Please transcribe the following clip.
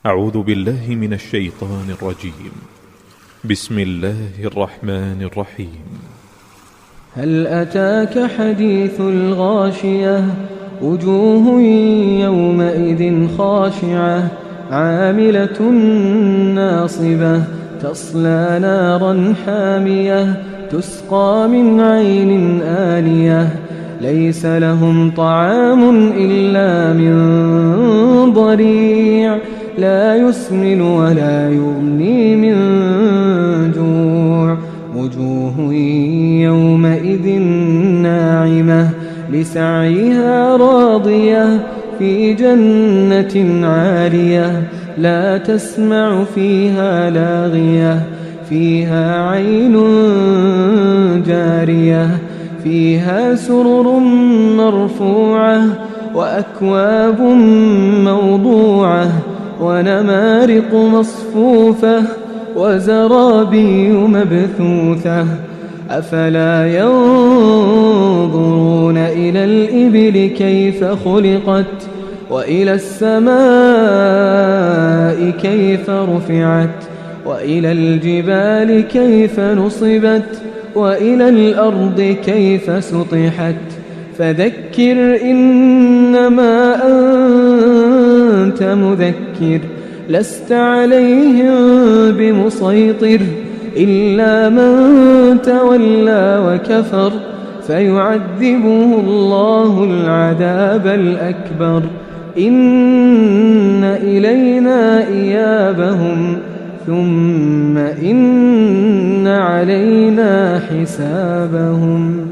أعوذ بالله من الشيطان الرجيم. بسم الله الرحمن الرحيم. هل أتاك حديث الغاشية وجوه يومئذ خاشعة عاملة ناصبة تصلى نارا حامية تسقى من عين آنية ليس لهم طعام إلا من ضريع لا يسمن ولا يغني من جوع وجوه يومئذ ناعمة لسعيها راضية في جنة عالية لا تسمع فيها لاغية فيها عين جارية فيها سرر مرفوعة وأكواب موضوعة ونمارق مصفوفة وزرابي مبثوثة أفلا ينظرون إلى الإبل كيف خلقت وإلى السماء كيف رفعت وإلى الجبال كيف نصبت وإلى الأرض كيف سطحت فذكر إنما أنت مذكر لست عليهم بمسيطر إلا من تولى وكفر فيعذبه الله العذاب الأكبر إن إلينا إيابهم ثم إن علينا حسابهم.